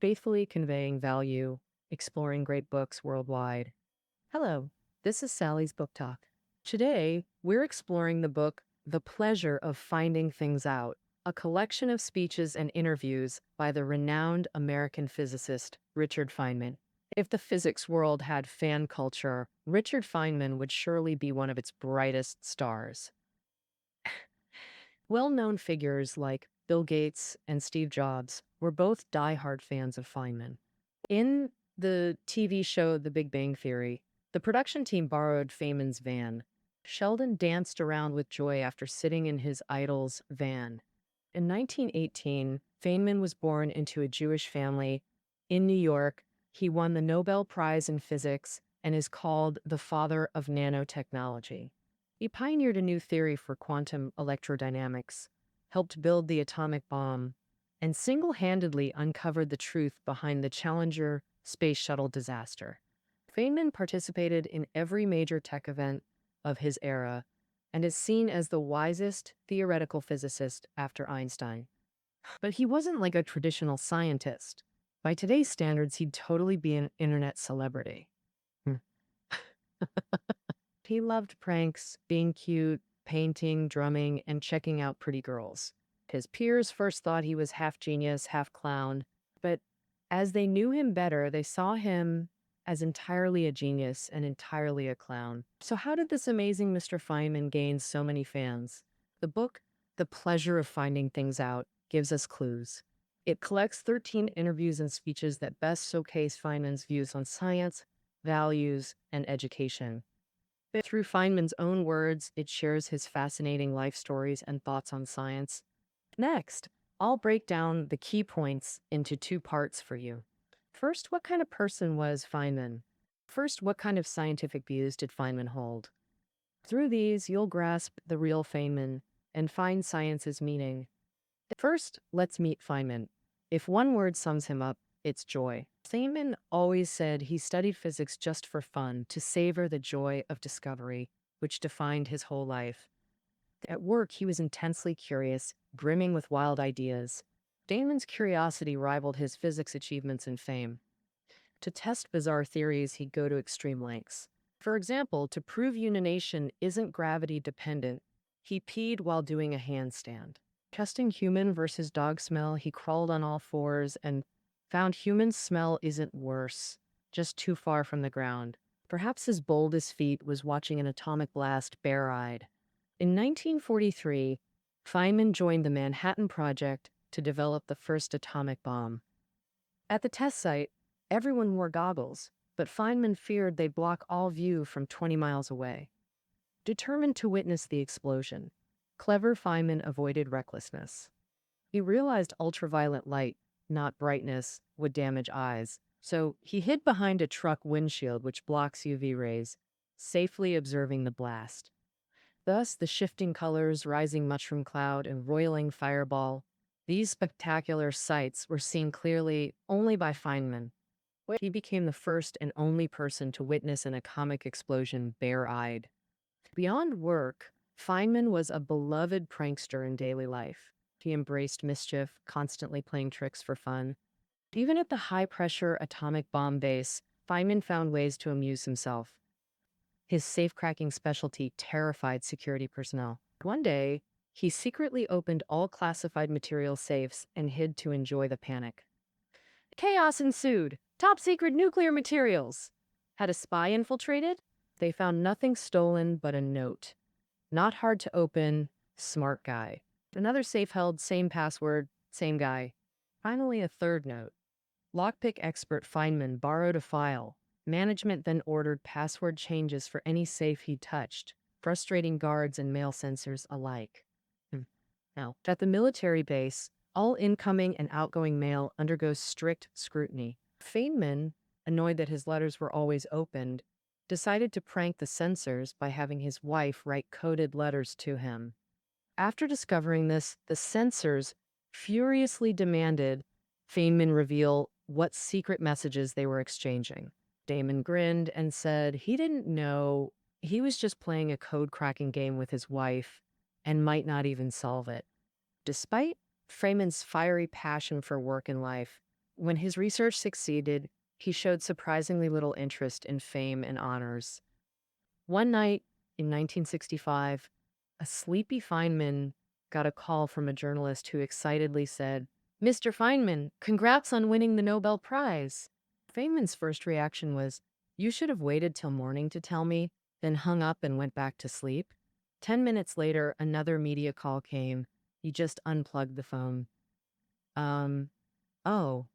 faithfully conveying value, exploring great books worldwide. Hello, this is Sally's Book Talk. Today, we're exploring the book The Pleasure of Finding Things Out, a collection of speeches and interviews by the renowned American physicist Richard Feynman. If the physics world had fan culture, Richard Feynman would surely be one of its brightest stars. Well-known figures like Bill Gates and Steve Jobs were both diehard fans of Feynman. In the TV show The Big Bang Theory, the production team borrowed Feynman's van. Sheldon danced around with joy after sitting in his idol's van. In 1918, Feynman was born into a Jewish family in New York. He won the Nobel Prize in Physics and is called the father of nanotechnology. He pioneered a new theory for quantum electrodynamics, helped build the atomic bomb, and single-handedly uncovered the truth behind the Challenger space shuttle disaster. Feynman participated in every major tech event of his era and is seen as the wisest theoretical physicist after Einstein. But he wasn't like a traditional scientist. By today's standards, he'd totally be an internet celebrity. Hmm. He loved pranks, being cute, painting, drumming, and checking out pretty girls. His peers first thought he was half genius, half clown, but as they knew him better, they saw him as entirely a genius and entirely a clown. So how did this amazing Mr. Feynman gain so many fans? The book, The Pleasure of Finding Things Out, gives us clues. It collects 13 interviews and speeches that best showcase Feynman's views on science, values, and education. Through Feynman's own words, it shares his fascinating life stories and thoughts on science. Next, I'll break down the key points into two parts for you. First, what kind of person was Feynman? First, what kind of scientific views did Feynman hold? Through these, you'll grasp the real Feynman and find science's meaning. First, let's meet Feynman. If one word sums him up, it's joy. Feynman always said he studied physics just for fun, to savor the joy of discovery, which defined his whole life. At work, he was intensely curious, brimming with wild ideas. Feynman's curiosity rivaled his physics achievements and fame. To test bizarre theories, he'd go to extreme lengths. For example, to prove unionation isn't gravity dependent, he peed while doing a handstand. Testing human versus dog smell, he crawled on all fours and found human smell isn't worse, just too far from the ground. Perhaps his boldest feat was watching an atomic blast bare-eyed. In 1943, Feynman joined the Manhattan Project to develop the first atomic bomb. At the test site, everyone wore goggles, but Feynman feared they'd block all view from 20 miles away. Determined to witness the explosion, clever Feynman avoided recklessness. He realized ultraviolet light, not brightness, would damage eyes, so he hid behind a truck windshield which blocks UV rays, safely observing the blast. Thus, the shifting colors, rising mushroom cloud, and roiling fireball, these spectacular sights were seen clearly only by Feynman. He became the first and only person to witness an atomic explosion bare-eyed. Beyond work, Feynman was a beloved prankster in daily life. He embraced mischief, constantly playing tricks for fun. Even at the high-pressure atomic bomb base, Feynman found ways to amuse himself. His safe-cracking specialty terrified security personnel. One day, he secretly opened all classified material safes and hid to enjoy the panic. Chaos ensued. Top-secret nuclear materials. Had a spy infiltrated? They found nothing stolen but a note. Not hard to open, smart guy. Another safe held same password, same guy. Finally, a third note. Lockpick expert Feynman borrowed a file. Management then ordered password changes for any safe he touched, frustrating guards and mail censors alike. Now, at the military base, all incoming and outgoing mail undergoes strict scrutiny. Feynman, annoyed that his letters were always opened, decided to prank the censors by having his wife write coded letters to him. After discovering this, the censors furiously demanded Feynman reveal what secret messages they were exchanging. Damon grinned and said he didn't know, he was just playing a code-cracking game with his wife and might not even solve it. Despite Feynman's fiery passion for work and life, When his research succeeded, he showed surprisingly little interest in fame and honors. One night in 1965, a sleepy Feynman got a call from a journalist who excitedly said, "Mr. Feynman, congrats on winning the Nobel Prize." Feynman's first reaction was, "You should have waited till morning to tell me," then hung up and went back to sleep. 10 minutes later, another media call came. He just unplugged the phone. Um, oh.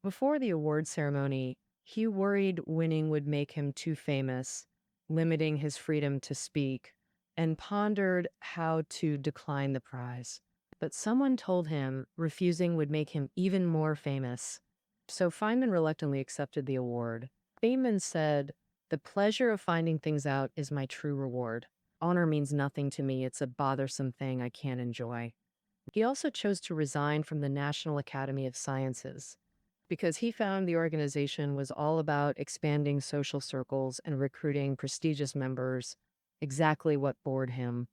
Before the award ceremony, he worried winning would make him too famous, limiting his freedom to speak, and pondered how to decline the prize. But someone told him refusing would make him even more famous. So Feynman reluctantly accepted the award. Feynman said, "The pleasure of finding things out is my true reward. Honor means nothing to me. It's a bothersome thing I can't enjoy." He also chose to resign from the National Academy of Sciences because he found the organization was all about expanding social circles and recruiting prestigious members, exactly what bored him.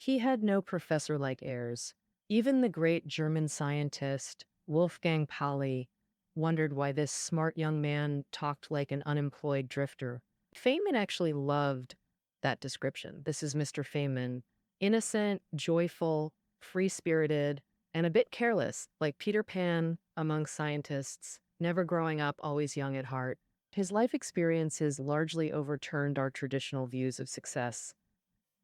He had no professor-like airs. Even the great German scientist Wolfgang Pauli wondered why this smart young man talked like an unemployed drifter. Feynman actually loved that description. "This is Mr. Feynman, innocent, joyful, free-spirited, and a bit careless, like Peter Pan among scientists, never growing up, always young at heart." His life experiences largely overturned our traditional views of success.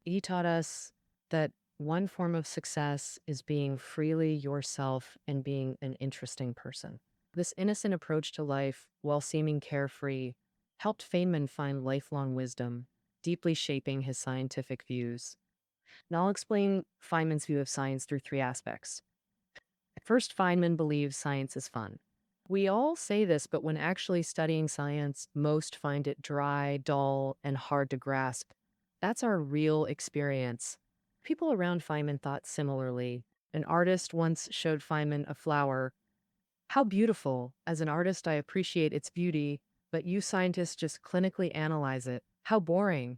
He taught us that one form of success is being freely yourself and being an interesting person. This innocent approach to life, while seeming carefree, helped Feynman find lifelong wisdom, deeply shaping his scientific views. Now I'll explain Feynman's view of science through three aspects. First, Feynman believes science is fun. We all say this, but when actually studying science, most find it dry, dull, and hard to grasp. That's our real experience. People around Feynman thought similarly. An artist once showed Feynman a flower. "How beautiful. As an artist, I appreciate its beauty, but you scientists just clinically analyze it. How boring."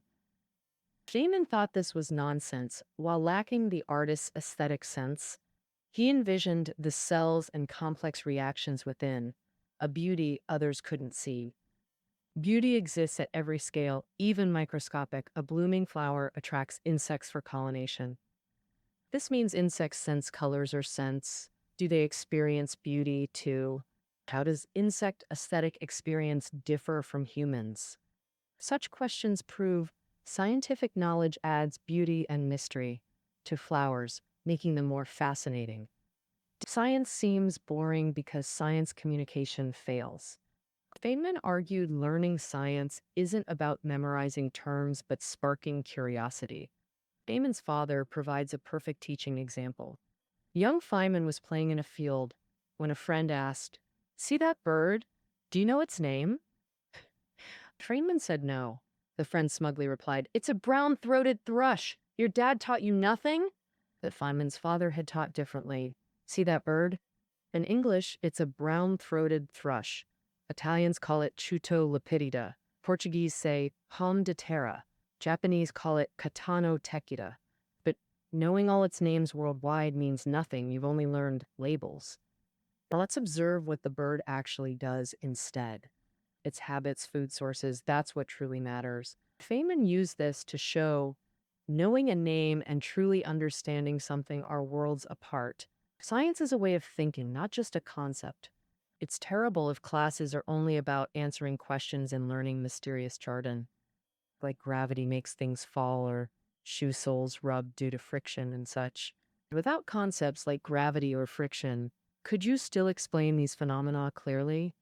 Feynman thought this was nonsense. While lacking the artist's aesthetic sense, he envisioned the cells and complex reactions within, a beauty others couldn't see. Beauty exists at every scale, even microscopic. A blooming flower attracts insects for pollination. This means insects sense colors or scents. Do they experience beauty too? How does insect aesthetic experience differ from humans? Such questions prove scientific knowledge adds beauty and mystery to flowers, making them more fascinating. Science seems boring because science communication fails. Feynman argued learning science isn't about memorizing terms but sparking curiosity. Feynman's father provides a perfect teaching example. Young Feynman was playing in a field when a friend asked, "See that bird? Do you know its name?" Feynman said no. The friend smugly replied, "It's a brown-throated thrush. Your dad taught you nothing?" But Feynman's father had taught differently. "See that bird? In English, it's a brown-throated thrush. Italians call it chuto lepidida. Portuguese say hom de terra. Japanese call it katano tekida. But knowing all its names worldwide means nothing. You've only learned labels. Now let's observe what the bird actually does instead. Its habits, food sources, that's what truly matters." Feynman used this to show knowing a name and truly understanding something are worlds apart. Science is a way of thinking, not just a concept. It's terrible if classes are only about answering questions and learning mysterious jargon, like gravity makes things fall or shoe soles rub due to friction and such. Without concepts like gravity or friction, could you still explain these phenomena clearly?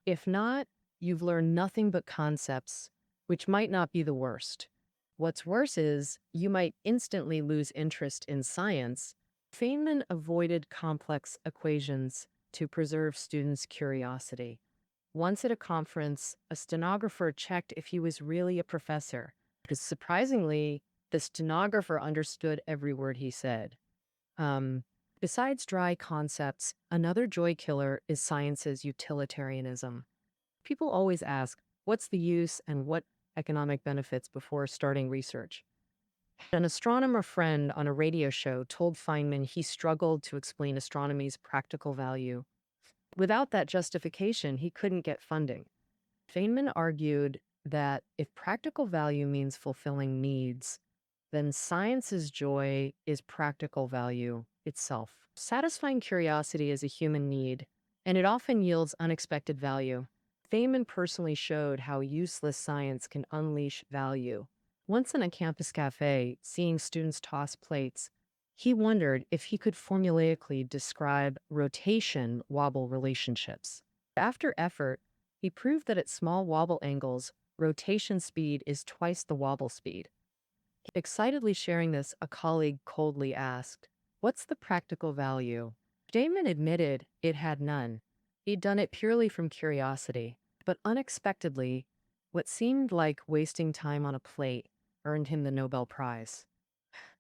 If not, you've learned nothing but concepts, which might not be the worst. What's worse is you might instantly lose interest in science. Feynman avoided complex equations to preserve students' curiosity. Once at a conference, a stenographer checked if he was really a professor, because surprisingly, the stenographer understood every word he said. Besides dry concepts, another joy killer is science's utilitarianism. People always ask, what's the use and what economic benefits before starting research? An astronomer friend on a radio show told Feynman he struggled to explain astronomy's practical value. Without that justification, he couldn't get funding. Feynman argued that if practical value means fulfilling needs, then science's joy is practical value itself. Satisfying curiosity is a human need, and it often yields unexpected value. Feynman personally showed how useless science can unleash value. Once in a campus cafe, seeing students toss plates, he wondered if he could formulaically describe rotation wobble relationships. After effort, he proved that at small wobble angles, rotation speed is twice the wobble speed. Excitedly sharing this, a colleague coldly asked, "What's the practical value?" Damon admitted it had none. He'd done it purely from curiosity. But unexpectedly, what seemed like wasting time on a plate earned him the Nobel Prize.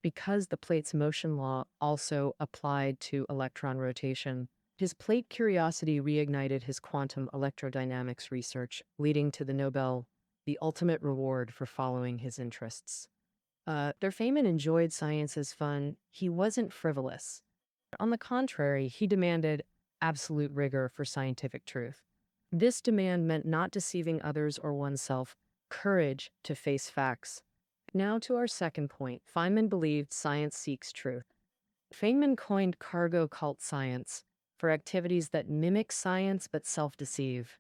Because the plate's motion law also applied to electron rotation, his plate curiosity reignited his quantum electrodynamics research, leading to the Nobel, the ultimate reward for following his interests. Their Feynman enjoyed science as fun. He wasn't frivolous. On the contrary, he demanded absolute rigor for scientific truth. This demand meant not deceiving others or oneself, courage to face facts. Now to our second point. Feynman believed science seeks truth. Feynman coined cargo cult science for activities that mimic science but self-deceive.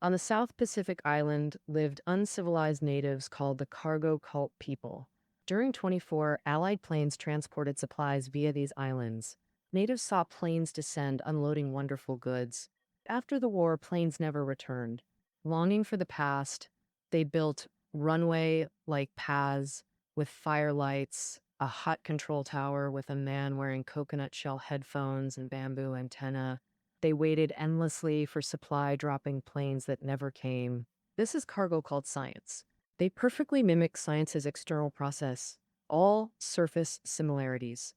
On the South Pacific island lived uncivilized natives called the cargo cult people. During 24, Allied planes transported supplies via these islands. Natives saw planes descend, unloading wonderful goods. After the war, planes never returned. Longing for the past, they built runway-like paths with firelights, a hut control tower with a man wearing coconut shell headphones and bamboo antenna. They waited endlessly for supply-dropping planes that never came. This is cargo called science. They perfectly mimic science's external process, all surface similarities.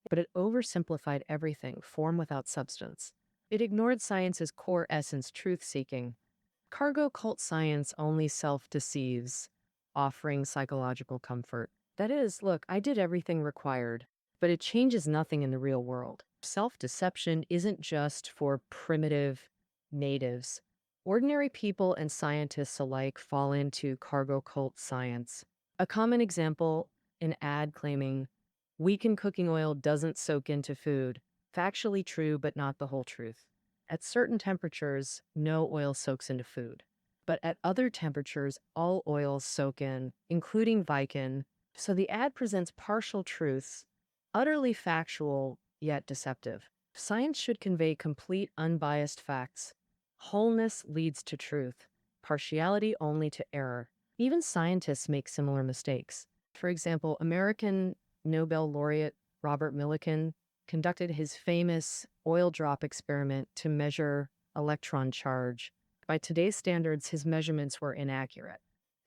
But it oversimplified everything, form without substance. It ignored science's core essence, truth-seeking. Cargo cult science only self-deceives, offering psychological comfort. That is, look, I did everything required, but it changes nothing in the real world. Self-deception isn't just for primitive natives. Ordinary people and scientists alike fall into cargo cult science. A common example, an ad claiming, "Weakened cooking oil doesn't soak into food." Factually true, but not the whole truth. At certain temperatures, no oil soaks into food. But at other temperatures, all oils soak in, including Vicin. So the ad presents partial truths, utterly factual, yet deceptive. Science should convey complete, unbiased facts. Wholeness leads to truth, partiality only to error. Even scientists make similar mistakes. For example, American Nobel laureate Robert Millikan conducted his famous oil drop experiment to measure electron charge. By today's standards, his measurements were inaccurate.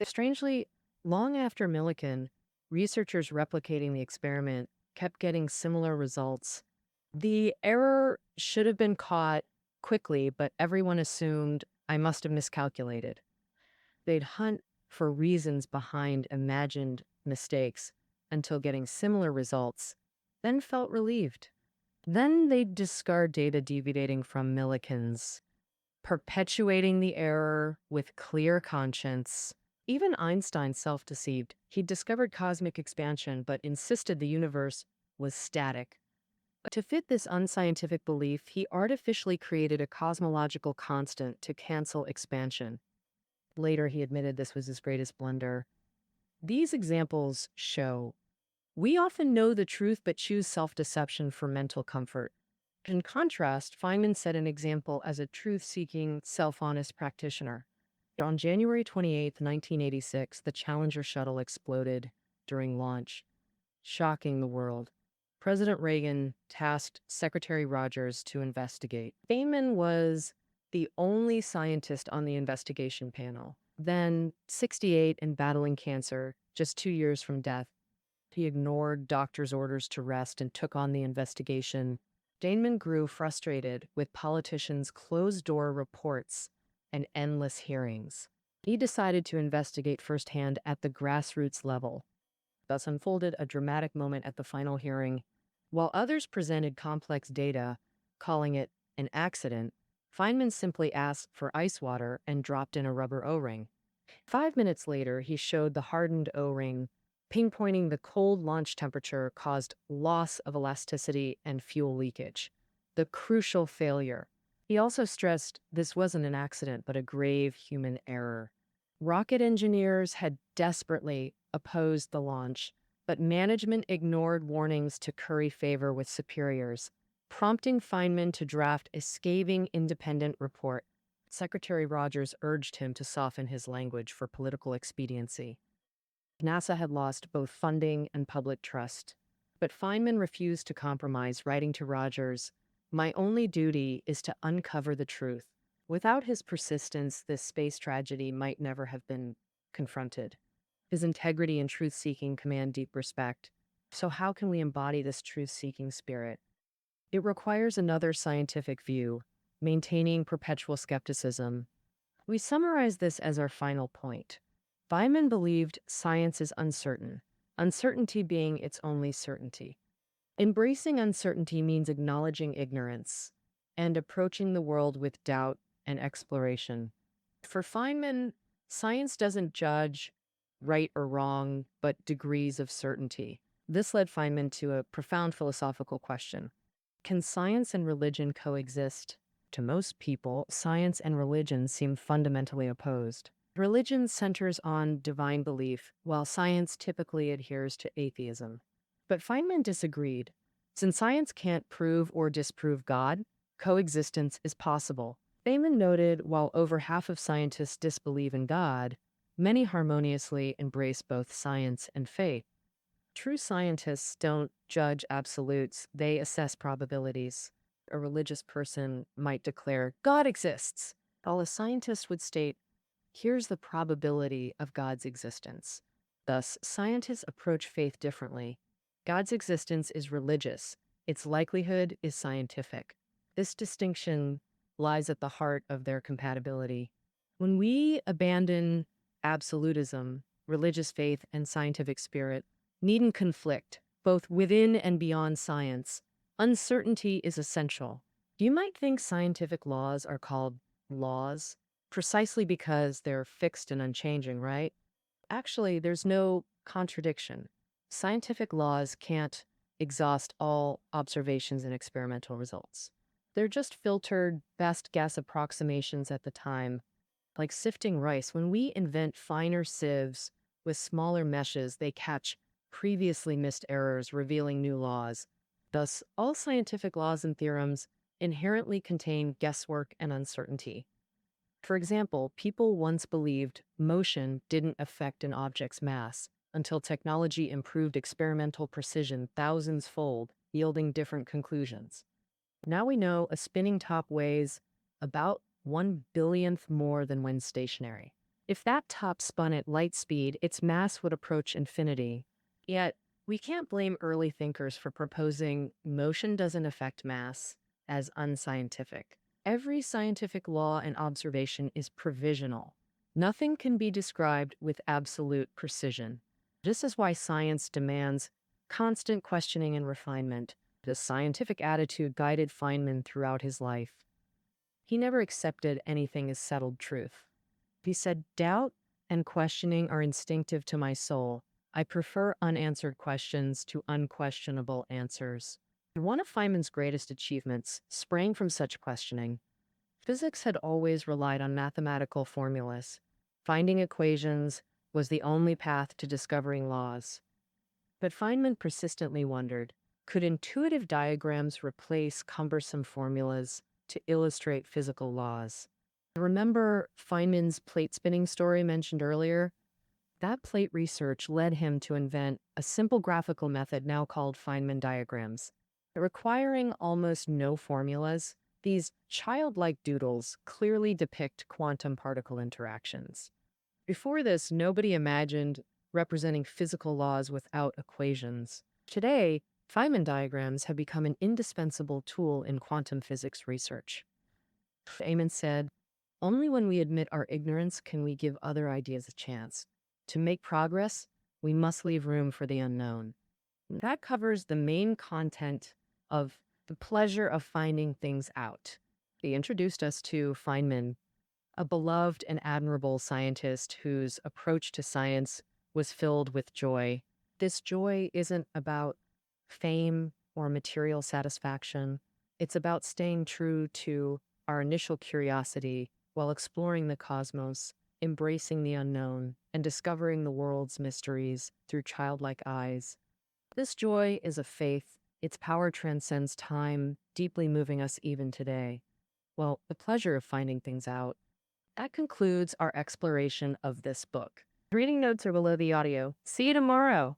Strangely, long after Millikan, researchers replicating the experiment kept getting similar results. The error should have been caught quickly, but everyone assumed I must have miscalculated. They'd hunt for reasons behind imagined mistakes until getting similar results, then felt relieved. Then they'd discard data deviating from Millikan's, perpetuating the error with clear conscience. Even Einstein self-deceived. He discovered cosmic expansion, but insisted the universe was static. To fit this unscientific belief, he artificially created a cosmological constant to cancel expansion. Later, he admitted this was his greatest blunder. These examples show we often know the truth but choose self-deception for mental comfort. In contrast, Feynman set an example as a truth-seeking, self-honest practitioner. On January 28, 1986, the Challenger shuttle exploded during launch, shocking the world. President Reagan tasked Secretary Rogers to investigate. Feynman was the only scientist on the investigation panel. Then, 68 and battling cancer, just 2 years from death, he ignored doctors' orders to rest and took on the investigation. Feynman grew frustrated with politicians' closed-door reports and endless hearings. He decided to investigate firsthand at the grassroots level. Thus unfolded a dramatic moment at the final hearing. While others presented complex data, calling it an accident, Feynman simply asked for ice water and dropped in a rubber O-ring. 5 minutes later, he showed the hardened O-ring. Pinpointing the cold launch temperature caused loss of elasticity and fuel leakage, the crucial failure. He also stressed this wasn't an accident, but a grave human error. Rocket engineers had desperately opposed the launch, but management ignored warnings to curry favor with superiors, prompting Feynman to draft a scathing independent report. Secretary Rogers urged him to soften his language for political expediency. NASA had lost both funding and public trust. But Feynman refused to compromise, writing to Rogers, "My only duty is to uncover the truth." Without his persistence, this space tragedy might never have been confronted. His integrity and truth-seeking command deep respect. So how can we embody this truth-seeking spirit? It requires another scientific view, maintaining perpetual skepticism. We summarize this as our final point. Feynman believed science is uncertain, uncertainty being its only certainty. Embracing uncertainty means acknowledging ignorance and approaching the world with doubt and exploration. For Feynman, science doesn't judge right or wrong, but degrees of certainty. This led Feynman to a profound philosophical question. Can science and religion coexist? To most people, science and religion seem fundamentally opposed. Religion centers on divine belief, while science typically adheres to atheism. But Feynman disagreed. Since science can't prove or disprove God, coexistence is possible. Feynman noted while over half of scientists disbelieve in God, many harmoniously embrace both science and faith. True scientists don't judge absolutes, they assess probabilities. A religious person might declare, God exists, while a scientist would state, here's the probability of God's existence. Thus, scientists approach faith differently. God's existence is religious, its likelihood is scientific. This distinction lies at the heart of their compatibility. When we abandon absolutism, religious faith and scientific spirit needn't conflict, both within and beyond science. Uncertainty is essential. You might think scientific laws are called laws precisely because they're fixed and unchanging, right? Actually, there's no contradiction. Scientific laws can't exhaust all observations and experimental results. They're just filtered best guess approximations at the time. Like sifting rice, when we invent finer sieves with smaller meshes, they catch previously missed errors, revealing new laws. Thus, all scientific laws and theorems inherently contain guesswork and uncertainty. For example, people once believed motion didn't affect an object's mass until technology improved experimental precision thousands-fold, yielding different conclusions. Now we know a spinning top weighs about 1/1000th more than when stationary. If that top spun at light speed, its mass would approach infinity. Yet, we can't blame early thinkers for proposing motion doesn't affect mass as unscientific. Every scientific law and observation is provisional. Nothing can be described with absolute precision. This is why science demands constant questioning and refinement. The scientific attitude guided Feynman throughout his life. He never accepted anything as settled truth. He said, doubt and questioning are instinctive to my soul. I prefer unanswered questions to unquestionable answers. One of Feynman's greatest achievements sprang from such questioning. Physics had always relied on mathematical formulas. Finding equations was the only path to discovering laws. But Feynman persistently wondered, could intuitive diagrams replace cumbersome formulas to illustrate physical laws? Remember Feynman's plate spinning story mentioned earlier? That plate research led him to invent a simple graphical method now called Feynman diagrams. Requiring almost no formulas, these childlike doodles clearly depict quantum particle interactions. Before this, nobody imagined representing physical laws without equations. Today, Feynman diagrams have become an indispensable tool in quantum physics research. Feynman said, only when we admit our ignorance can we give other ideas a chance. To make progress, we must leave room for the unknown. That covers the main content of the pleasure of finding things out. He introduced us to Feynman, a beloved and admirable scientist whose approach to science was filled with joy. This joy isn't about fame or material satisfaction. It's about staying true to our initial curiosity while exploring the cosmos, embracing the unknown, and discovering the world's mysteries through childlike eyes. This joy is a faith. Its power transcends time, deeply moving us even today. Well, the pleasure of finding things out. That concludes our exploration of this book. Reading notes are below the audio. See you tomorrow.